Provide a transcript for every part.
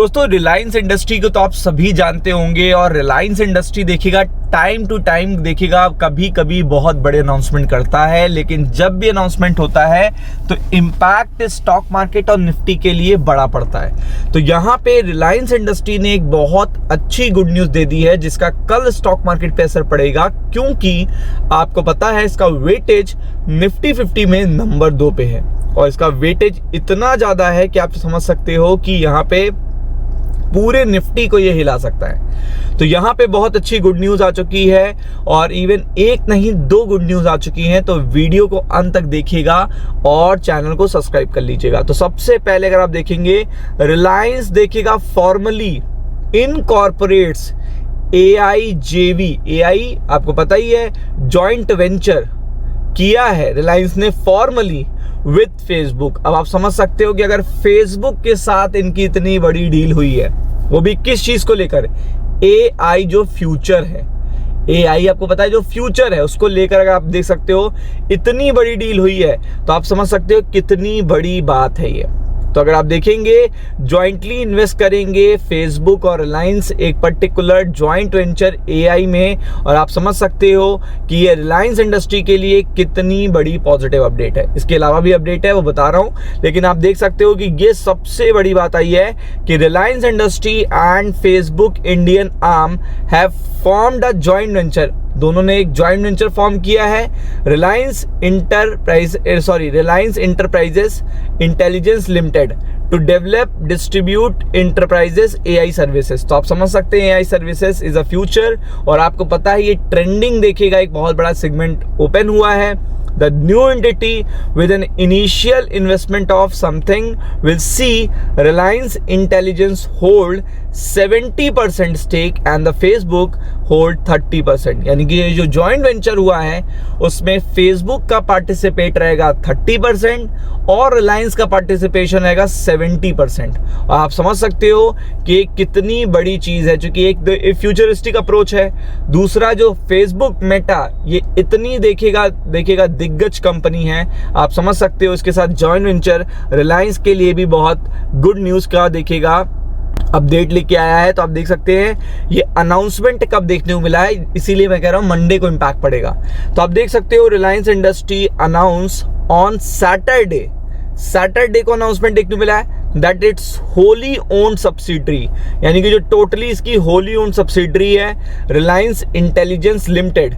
दोस्तों रिलायंस इंडस्ट्री को तो आप सभी जानते होंगे और रिलायंस इंडस्ट्री देखिएगा टाइम टू टाइम देखिएगा कभी कभी बहुत बड़े अनाउंसमेंट करता है, लेकिन जब भी अनाउंसमेंट होता है तो इम्पैक्ट स्टॉक मार्केट और निफ्टी के लिए बड़ा पड़ता है। तो यहाँ पे रिलायंस इंडस्ट्री ने एक बहुत अच्छी गुड न्यूज दे दी है जिसका कल स्टॉक मार्केट पे असर पड़ेगा, क्योंकि आपको पता है इसका वेटेज निफ्टी 50 में नंबर 2 पे है और इसका वेटेज इतना ज्यादा है कि आप समझ सकते हो कि यहाँ पे पूरे निफ्टी को ये हिला सकता है। तो यहाँ पे बहुत अच्छी गुड न्यूज आ चुकी है और इवन एक नहीं 2 गुड न्यूज आ चुकी हैं। तो वीडियो को अंत तक देखिएगा और चैनल को सब्सक्राइब कर लीजिएगा। तो सबसे पहले अगर आप देखेंगे रिलायंस देखिएगा फॉर्मली इनकॉर्पोरेट्स AIJV, AI आपको पता ही है जॉइंट वेंचर किया है रिलायंस ने फॉर्मली विथ फेसबुक। अब आप समझ सकते हो कि अगर फेसबुक के साथ इनकी इतनी बड़ी डील हुई है, वो भी किस चीज को लेकर, AI जो फ्यूचर है, AI आपको पता है जो फ्यूचर है उसको लेकर अगर आप देख सकते हो इतनी बड़ी डील हुई है तो आप समझ सकते हो कितनी बड़ी बात है ये। तो अगर आप देखेंगे ज्वाइंटली इन्वेस्ट करेंगे फेसबुक और रिलायंस एक पर्टिकुलर ज्वाइंट वेंचर AI में, और आप समझ सकते हो कि ये रिलायंस इंडस्ट्री के लिए कितनी बड़ी पॉजिटिव अपडेट है। इसके अलावा भी अपडेट है वो बता रहा हूं, लेकिन आप देख सकते हो कि ये सबसे बड़ी बात आई है कि Reliance industry and Facebook Indian arm have formed a joint venture. दोनों ने एक जॉइंट वेंचर फॉर्म किया है, Reliance enterprises intelligence limited to develop distribute enterprises AI services. तो आप समझ सकते हैं AI services is a future, और आपको पता है ये ट्रेंडिंग देखिएगा एक बहुत बड़ा सेगमेंट ओपन हुआ है। The new entity with an initial investment of something will see Reliance Intelligence hold 70% stake and the Facebook hold 30%। यानी कि ये जो जॉइंट वेंचर हुआ है उसमें फेसबुक का पार्टिसिपेट रहेगा 30% और रिलायंस का पार्टिसिपेशन रहेगा 70%। और आप समझ सकते हो कि कितनी बड़ी चीज है, क्योंकि एक फ्यूचरिस्टिक अप्रोच है। दूसरा जो फेसबुक मेटा ये इतनी देखिएगा दिग्गज कंपनी है, आप समझ सकते हो इसके साथ जॉइंट वेंचर रिलायंस के लिए भी बहुत गुड न्यूज का देखिएगा अपडेट लेके आया है। तो आप देख सकते हैं ये अनाउंसमेंट कब देखने को मिला है, इसीलिए मैं कह रहा हूं मंडे को इंपैक्ट पड़ेगा। तो आप देख सकते हो Reliance industry announce on Saturday को अनाउंसमेंट देखने को मिला है that it's wholly owned subsidiary, यानी कि जो टोटली इसकी होली ओन्ड सब्सिडरी है रिलायंस इंटेलिजेंस लिमिटेड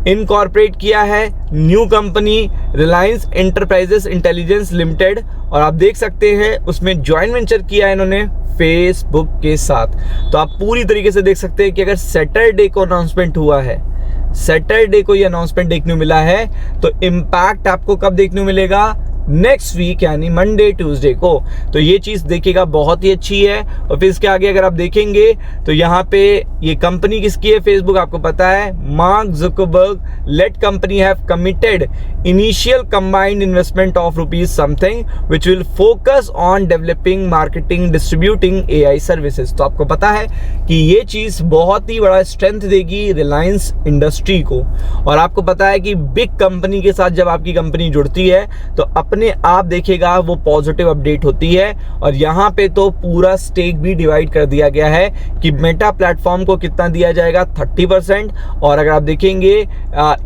इनकॉर्पोरेट किया है new company Reliance enterprises intelligence limited, और आप देख सकते हैं उसमें जॉइंट वेंचर किया है इन्होंने फेसबुक के साथ। तो आप पूरी तरीके से देख सकते हैं कि अगर सैटरडे को अनाउंसमेंट हुआ है, सैटरडे को ये अनाउंसमेंट देखने को मिला है, तो इम्पैक्ट आपको कब देखने को मिलेगा, नेक्स्ट वीक यानी मंडे ट्यूसडे को। तो ये चीज देखिएगा बहुत ही अच्छी है। और फिर इसके आगे अगर आप देखेंगे तो यहाँ पे ये कंपनी किसकी है, फेसबुक आपको पता है Mark Zuckerberg led company have committed initial combined investment of rupees something which will focus on developing marketing distributing AI services. तो आपको पता है कि ये चीज बहुत ही बड़ा स्ट्रेंथ देगी रिलायंस इंडस्ट्री को, और आपको पता है कि बिग कंपनी के साथ जब आपकी कंपनी जुड़ती है तो अपने आप देखिएगा वो पॉजिटिव अपडेट होती है। और यहाँ पे तो पूरा स्टेक भी डिवाइड कर दिया गया है कि मेटा प्लेटफॉर्म को कितना दिया जाएगा 30%, और अगर आप देखेंगे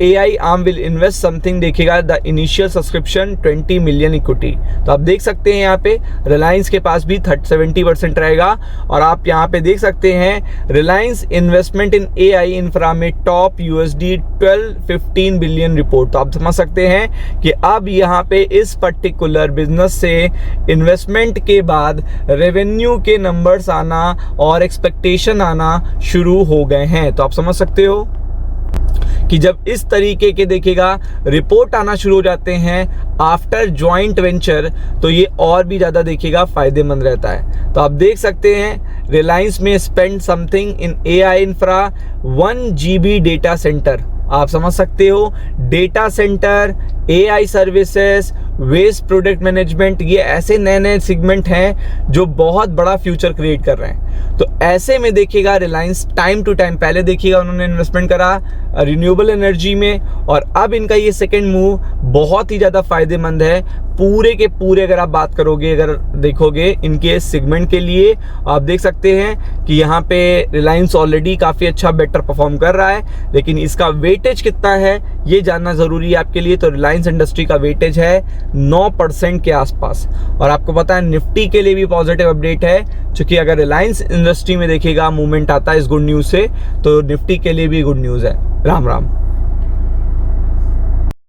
AI arm will invest something देखिएगा the initial subscription 20 million equity. तो आप देख सकते हैं यहाँ पे रिलायंस के पास भी 70% रहेगा, और आप यहाँ पे देख सकते हैं रिलायंस इन्वेस्टमेंट इन AI इंफ्रा में टॉप $12-15 बिलियन रिपोर्ट। तो आप समझ सकते हैं कि अब यहाँ पे इस पर्टिकुलर बिजनेस से इन्वेस्टमेंट के बाद रेवेन्यू के नंबर्स आना और एक्सपेक्टेशन आना शुरू हो गए हैं। तो आप समझ सकते हो कि जब इस तरीके के देखिएगा रिपोर्ट आना शुरू हो जाते हैं आफ्टर जॉइंट वेंचर, तो ये और भी ज़्यादा देखिएगा फायदेमंद रहता है। तो आप देख सकते हैं रिलायंस में spend something in AI infra 1 GB data centre. आप समझ सकते हो data centre AI services waste product management, ये ऐसे नए नए सेगमेंट हैं जो बहुत बड़ा फ्यूचर क्रिएट कर रहे हैं। तो ऐसे में देखिएगा रिलायंस टाइम टू टाइम, पहले देखिएगा उन्होंने इन्वेस्टमेंट करा रिन्यूएबल एनर्जी में, और अब इनका ये सेकेंड मूव बहुत ही ज़्यादा फायदेमंद है पूरे के पूरे। अगर आप बात करोगे, अगर देखोगे इनके सेगमेंट के लिए, आप देख सकते हैं कि यहाँ पे रिलायंस ऑलरेडी काफ़ी अच्छा बेटर परफॉर्म कर रहा है, लेकिन इसका वेटेज कितना है ये जानना ज़रूरी है आपके लिए। तो रिलायंस इंडस्ट्री का वेटेज है 9% के आसपास, और आपको पता है निफ्टी के लिए भी पॉजिटिव अपडेट है, क्योंकि अगर रिलायंस इंडस्ट्री में देखिएगा मूवमेंट आता है इस गुड न्यूज़ से, तो निफ्टी के लिए भी गुड न्यूज़ है। राम राम।